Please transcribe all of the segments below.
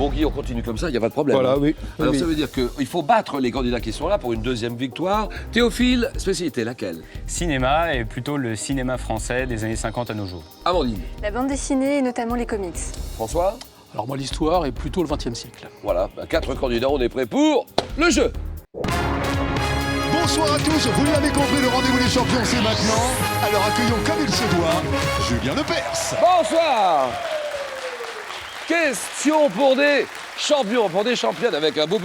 Bon, Guy, on continue comme ça, il n'y a pas de problème. Voilà, hein. oui. Alors, Oui. ça veut dire qu'il faut battre les candidats qui sont là pour une deuxième victoire. Théophile, spécialité, laquelle? Cinéma, et plutôt le cinéma français des années 50 à nos jours. Amandine. La bande dessinée et notamment les comics. François. Alors moi, l'histoire est plutôt le XXe siècle. Voilà, 4 candidats, on est prêts pour le jeu. Bonsoir à tous, vous l'avez compris, le rendez-vous des champions c'est maintenant. Alors accueillons comme il se doit, Julien Lepers. Bonsoir. Question pour des champions, pour des championnes, avec un beau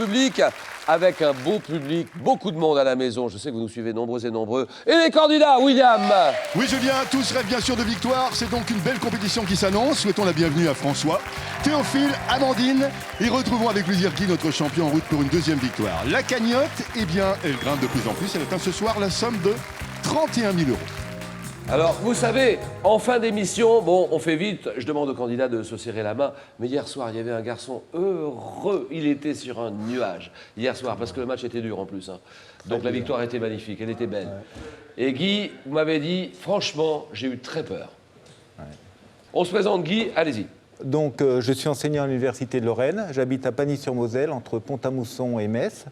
public, beaucoup de monde à la maison. Je sais que vous nous suivez nombreux et nombreux. Et les candidats, William. Oui Julien, tous rêvent bien sûr de victoire, c'est donc une belle compétition qui s'annonce. Souhaitons la bienvenue à François, Théophile, Amandine et retrouvons avec plaisir Guy, notre champion en route pour une deuxième victoire. La cagnotte, eh bien, elle grimpe de plus en plus, elle atteint ce soir la somme de 31 000 €. Alors, vous savez, en fin d'émission, bon, on fait vite, je demande aux candidats de se serrer la main, mais hier soir, il y avait un garçon heureux, il était sur un nuage, hier soir, parce que le match était dur en plus. Hein. Donc la victoire était magnifique, elle était belle. Et Guy, vous m'avez dit, franchement, j'ai eu très peur. On se présente, Guy, allez-y. Donc, je suis enseignant à l'Université de Lorraine. J'habite à Pagny-sur-Moselle, entre Pont-à-Mousson et Metz.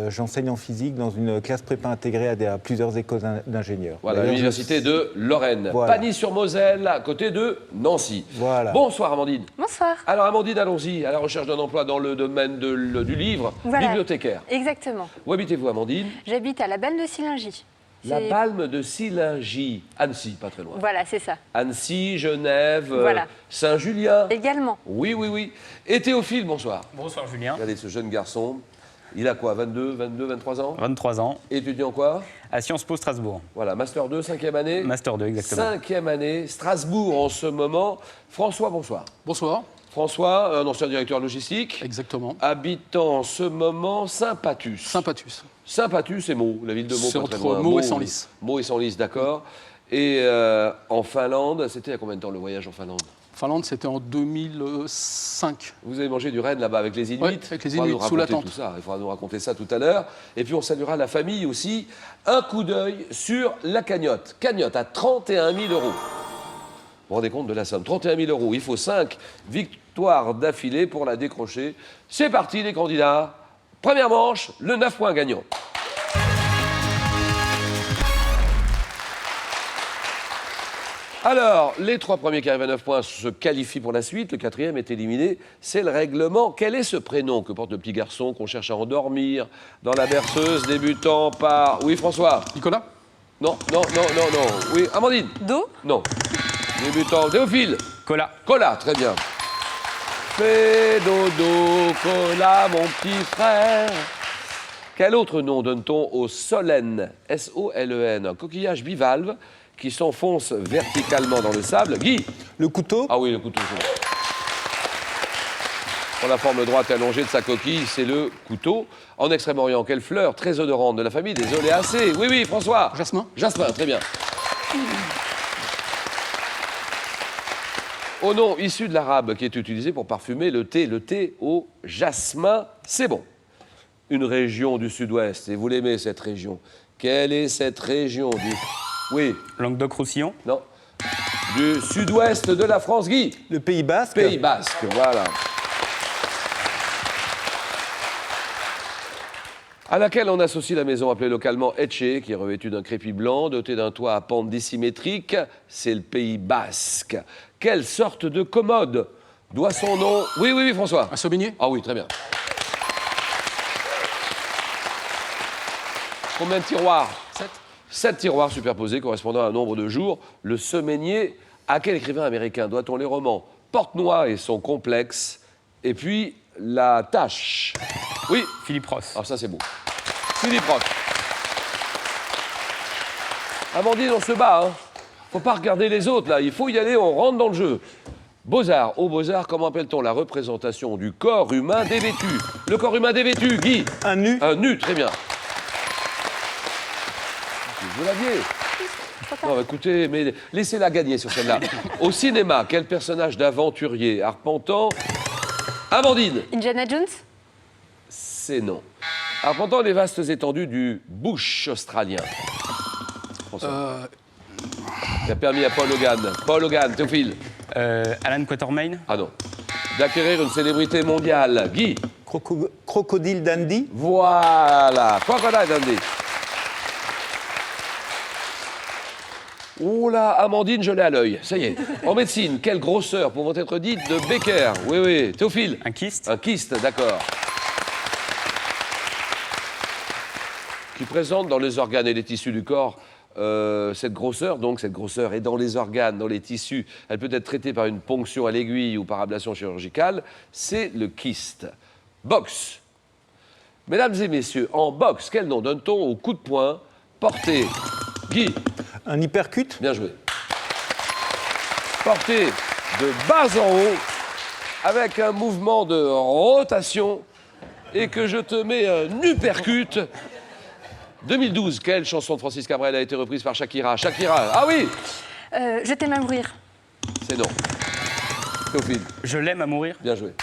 J'enseigne en physique dans une classe prépa intégrée à plusieurs écoles d'ingénieurs. Voilà, D'ailleurs, l'Université de Lorraine. Voilà. Pagny-sur-Moselle, à côté de Nancy. Voilà. Bonsoir, Amandine. Bonsoir. Alors, Amandine, allons-y, à la recherche d'un emploi dans le domaine du livre, Voilà. bibliothécaire. Exactement. Où habitez-vous, Amandine? J'habite à la Balle de Sillingy. La C'est- Balme de Sillingy, Annecy, pas très loin. Voilà, c'est ça. Annecy, Genève, Voilà. Saint-Julien. Également. Oui, oui, oui. Et Théophile, bonsoir. Bonsoir Julien. Regardez ce jeune garçon. Il a quoi, 22, 23 ans? 23 ans, Étudiant quoi? à Sciences Po Strasbourg. Voilà, Master 2, 5e année? Master 2, exactement. 5e année, Strasbourg en ce moment. François, bonsoir. Bonsoir. François, un ancien directeur logistique, Exactement. habitant en ce moment Saint-Patus. Saint-Patus. Saint-Patus, c'est Meaux, la ville de Meaux, C'est pas très entre loin. Meaux et Senlis. Meaux et Senlis, d'accord. Et en Finlande, c'était il y a combien de temps le voyage en Finlande? Finlande, c'était en 2005. Vous avez mangé du renne là-bas avec les Inuits? Ouais, avec les Il faudra Inuits, nous sous la raconter tente. tout ça. Il faudra nous raconter ça tout à l'heure. Et puis on saluera la famille aussi. Un coup d'œil sur la cagnotte. Cagnotte à 31 000 €. Vous vous rendez compte de la somme? 31 000 €. Il faut 5 victoires d'affilée pour la décrocher. C'est parti les candidats. Première manche, le 9 points gagnant. Alors, les 3 premiers qui arrivent à 9 points se qualifient pour la suite. Le 4e est éliminé. C'est le règlement. Quel est ce prénom que porte le petit garçon qu'on cherche à endormir dans la berceuse, débutant par... Oui, François? Nicolas? Non, non, non, non, non. Oui, Amandine? Do. Non. Débutant, Théophile? Cola. Cola, très bien. Fais dodo, Cola, mon petit frère. Quel autre nom donne-t-on au solène? S-O-L-E-N, un coquillage bivalve qui s'enfonce verticalement dans le sable. Guy? Le couteau, Ah oui, le couteau. c'est bon. Pour la forme droite et allongée de sa coquille, c'est le couteau. En Extrême-Orient, quelle fleur très odorante de la famille des oléacées? Oui, oui, François? Jasmin? Jasmin, très bien. Au nom issu de l'arabe qui est utilisé pour parfumer le thé au jasmin, c'est bon. Une région du sud-ouest, et vous l'aimez cette région. Quelle est cette région du... Oui, Languedoc-Roussillon. non. Du sud-ouest de la France, Guy? le Pays Basque, Pays Basque, voilà. À laquelle on associe la maison appelée localement Etche, qui est revêtue d'un crépi blanc, dotée d'un toit à pente dissymétrique, c'est le Pays Basque. Quelle sorte de commode doit son nom... Oui, oui, oui, François. Un Saubigné? Ah oui, très bien. Combien de tiroirs? 7. 7 tiroirs superposés correspondant à un nombre de jours. Le Semainier, à quel écrivain américain doit-on les romans Porte-Noix et son complexe, et puis La Tâche? Oui, Philippe Ross. alors ça c'est beau. Philippe Roth. Amandine, on se bat, hein. Faut pas regarder les autres, là. Il faut y aller, on rentre dans le jeu. Beaux-Arts. Au Beaux-Arts, comment appelle-t-on la représentation du corps humain dévêtu? Le corps humain dévêtu, Guy? un nu, Un nu, très bien. Vous l'aviez. Non, écoutez, mais laissez-la gagner sur celle-là. Au cinéma, quel personnage d'aventurier arpentant? Amandine? Indiana Jones. C'est non. Arpentant les vastes étendues du bush australien. François. Qui a permis à Paul Hogan. Paul Hogan, Théophile. Alan Quatermain. Ah non. d'acquérir une célébrité mondiale. Guy. Crocodile Dundee. Voilà. Crocodile Dundee. Oh là, Amandine, je l'ai à l'œil. Ça y est. En médecine, quelle grosseur pouvant être dite de Becker? Oui, oui. Théophile. Un kyste. Un kyste, d'accord. Qui présente dans les organes et les tissus du corps cette grosseur. Donc cette grosseur est dans les organes, dans les tissus. Elle peut être traitée par une ponction à l'aiguille ou par ablation chirurgicale. C'est le kyste. Boxe. Mesdames et messieurs, en boxe, quel nom donne-t-on au coup de poing porté? Guy. Un hypercute. Bien joué. Porté de bas en haut avec un mouvement de rotation et que je te mets un uppercut. 2012, quelle chanson de Francis Cabrel a été reprise par Shakira? Shakira, ah oui. Je t'aime à mourir. C'est non. Théophile, Je l'aime à mourir. bien joué.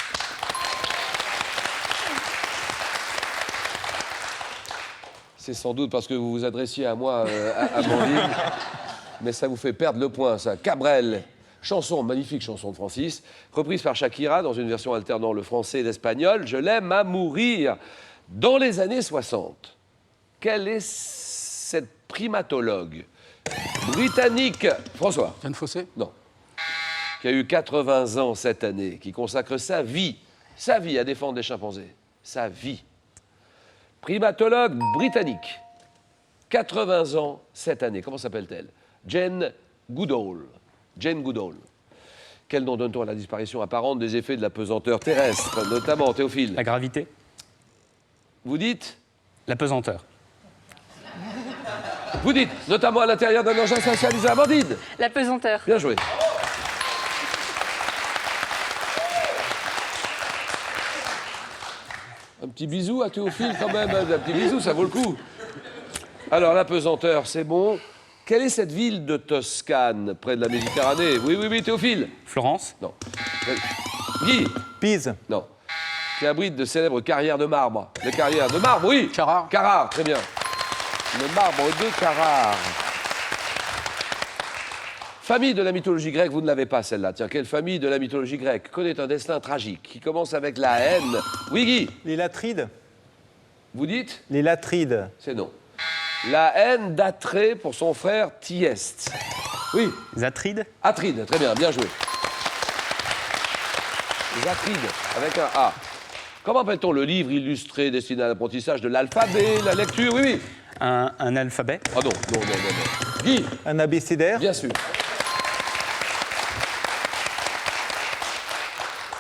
C'est sans doute parce que vous vous adressiez à moi, Amandine, mais ça vous fait perdre le point, ça. Cabrel, chanson, magnifique chanson de Francis, reprise par Shakira dans une version alternant le français et l'espagnol. Je l'aime à mourir. Dans les années 60, quelle est cette primatologue britannique, François? Yann Fossé. Non. Qui a eu 80 ans cette année, qui consacre sa vie à défendre les chimpanzés. Sa vie. Primatologue britannique. 80 ans cette année. Comment s'appelle-t-elle? Jane Goodall. Jane Goodall. Quel nom donne-t-on à la disparition apparente des effets de la pesanteur terrestre, notamment Théophile? La gravité. Vous dites? La pesanteur. Vous dites, notamment à l'intérieur d'un engin spatialisé. Amandine. La pesanteur. Bien joué. Un petit bisou à Théophile quand même, un petit bisou, ça vaut le coup. Alors, la pesanteur, c'est bon. Quelle est cette ville de Toscane, près de la Méditerranée? Oui, oui, oui, Théophile. Florence. Non. Guy. Pise. Non. Qui abrite de célèbres carrières de marbre. Les carrières de marbre, oui. Carrare. Carrare, très bien. Le marbre de Carrare. Famille de la mythologie grecque, vous ne l'avez pas celle-là. Tiens, quelle famille de la mythologie grecque connaît un destin tragique qui commence avec la haine? Oui, Guy. Les Latrides. Vous dites? Les Latrides. C'est non. La haine d'Atrée pour son frère Thyeste. Oui. Zatride. Atride, très bien, bien joué. Les Atrides, avec un A. Comment appelle-t-on le livre illustré destiné à l'apprentissage de l'alphabet, la lecture? Oui, oui. Un alphabet. Ah non, non, non, non, non. Guy. Un abécédaire. Bien sûr.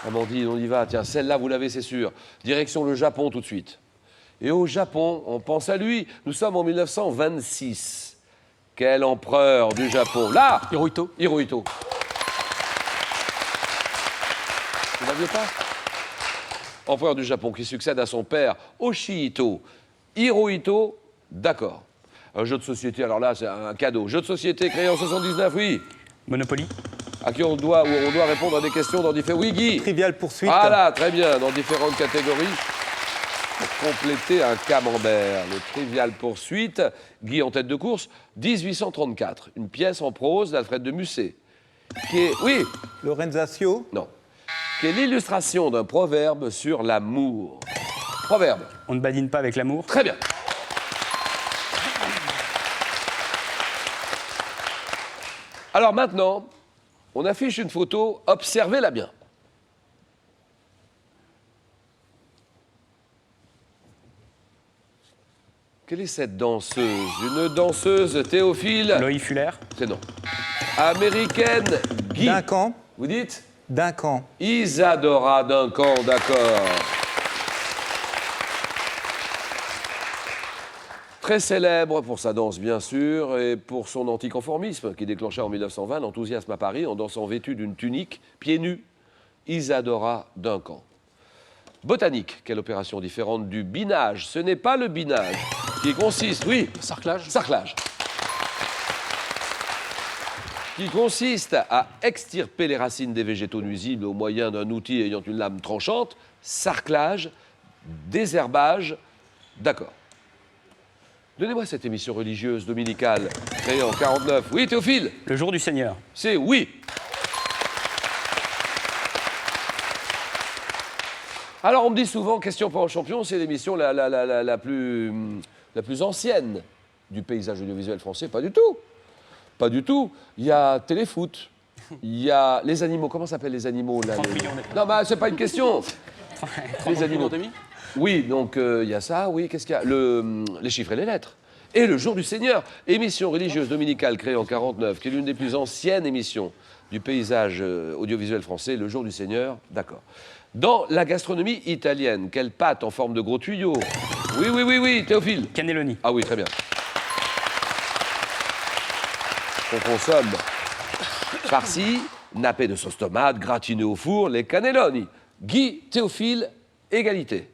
Amandine, on y va. Tiens, celle-là, vous l'avez, c'est sûr. Direction le Japon tout de suite. Et au Japon, on pense à lui. Nous sommes en 1926. Quel empereur du Japon? Là! Hirohito. Hirohito. Vous l'aviez pas? Empereur du Japon qui succède à son père, Oshihito. Hirohito, d'accord. Un jeu de société, alors là, c'est un cadeau. Jeu de société créé en 79, oui. Monopoly. À qui on doit répondre à des questions dans différents... Oui, Guy. Trivial poursuite. Voilà, très bien, dans différentes catégories. Pour compléter un camembert, le Trivial poursuite. Guy en tête de course, 1834. Une pièce en prose d'Alfred de Musset. Qui est... Oui. Lorenzaccio. Non. Qui est l'illustration d'un proverbe sur l'amour. Proverbe. On ne badine pas avec l'amour. Très bien. Alors maintenant, on affiche une photo, observez-la bien. Quelle est cette danseuse? Une danseuse, Théophile? Loïc Fuller. C'est non. Américaine, Guy. Duncan. Vous dites? Duncan. Isadora Duncan, d'accord. Très célèbre pour sa danse, bien sûr, et pour son anticonformisme, qui déclencha en 1920 l'enthousiasme à Paris en dansant vêtue d'une tunique, pieds nus. Isadora Duncan. Botanique, quelle opération différente du binage? Ce n'est pas le binage, qui consiste, oui, Sarclage. sarclage. Qui consiste à extirper les racines des végétaux nuisibles au moyen d'un outil ayant une lame tranchante. Sarclage, désherbage, d'accord. Donnez-moi cette émission religieuse dominicale créée en 49. Oui, Théophile? Le jour du Seigneur. C'est oui. Alors, on me dit souvent, Question pour un champion, c'est l'émission la plus ancienne du paysage audiovisuel français. Pas du tout. Pas du tout. Il y a Téléfoot. Il y a les animaux. Comment s'appellent les animaux là 30 millions d'euros. Non, bah, c'est pas une question. Les animaux. Demi. Oui, donc il y a ça, oui. Qu'est-ce qu'il y a les chiffres et les lettres. Et le Jour du Seigneur, émission religieuse dominicale créée en 49, qui est l'une des plus anciennes émissions du paysage audiovisuel français, le Jour du Seigneur, d'accord. Dans la gastronomie italienne, quelle pâte en forme de gros tuyau? Oui, Théophile. Cannelloni. Ah oui, très bien. On consomme farci, nappé de sauce tomate, gratiné au four, les cannelloni. Guy, Théophile, égalité.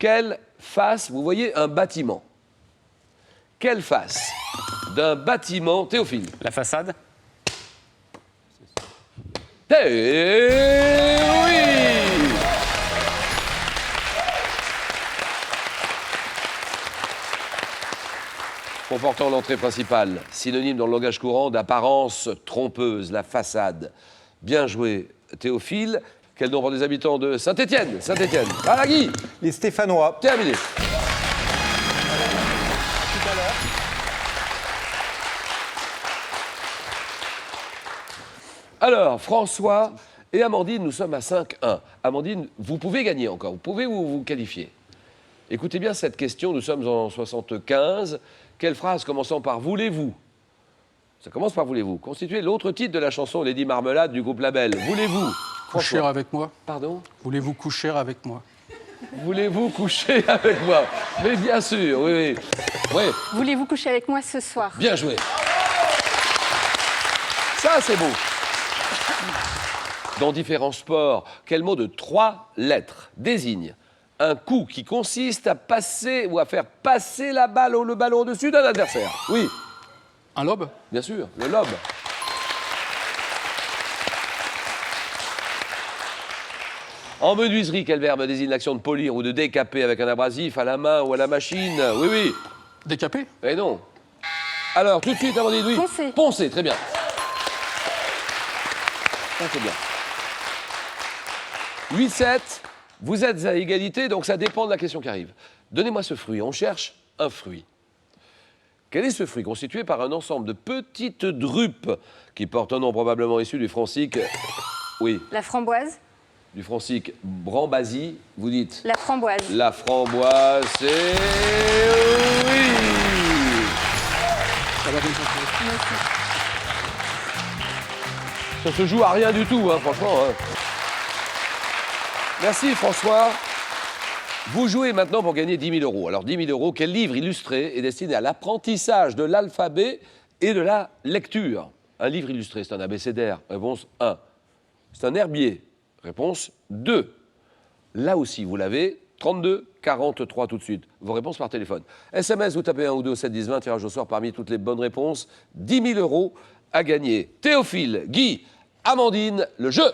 Quelle face, vous voyez un bâtiment. Quelle face d'un bâtiment, Théophile? La façade. Eh oui! Comportant l'entrée principale, synonyme dans le langage courant d'apparence trompeuse, la façade. Bien joué, Théophile. Quel nombre des habitants de Saint-Étienne? Saint-Étienne. Ah, Guy! Les Stéphanois. Terminé. Alors, François et Amandine, nous sommes à 5-1. Amandine, vous pouvez gagner encore, vous pouvez vous qualifier. Écoutez bien cette question, nous sommes en 75. Quelle phrase commençant par « voulez-vous » Ça commence par « voulez-vous » constitue l'autre titre de la chanson Lady Marmelade du groupe Label. Voulez-vous Coucher François. avec moi. Pardon? Voulez-vous coucher avec moi? Voulez-vous coucher avec moi? Mais bien sûr, oui. Oui, Voulez-vous coucher avec moi ce soir? bien joué. Ça, c'est beau. Dans différents sports, quel mot de 3 lettres désigne un coup qui consiste à passer ou à faire passer la balle ou le ballon au-dessus d'un adversaire? Oui, Un lobe? bien sûr, le lobe. En menuiserie, quel verbe désigne l'action de polir ou de décaper avec un abrasif à la main ou à la machine? Oui. Décapé? Eh non. Alors, tout de suite, Amandine, oui. Poncer. Poncer, très bien. Ça, c'est bien. 8-7, vous êtes à égalité, donc ça dépend de la question qui arrive. Donnez-moi ce fruit, on cherche un fruit. Quel est ce fruit constitué par un ensemble de petites drupes qui portent un nom probablement issu du francique... Oui, La framboise? du francique Brambasi, vous dites... La framboise. La framboise, c'est... Oui. Ça va bien passer. Ça se joue à rien du tout, hein, franchement. Hein. Merci François. Vous jouez maintenant pour gagner 10 000 euros. Alors 10 000 euros, quel livre illustré est destiné à l'apprentissage de l'alphabet et de la lecture? Un livre illustré, c'est un abécédaire. Réponse 1. C'est un herbier. Réponse 2. Là aussi, vous l'avez. 32 43 tout de suite. Vos réponses par téléphone. SMS, vous tapez 1 ou 2 au 7 10 20, tirage au sort parmi toutes les bonnes réponses. 10 000 euros à gagner. Théophile, Guy, Amandine, le jeu.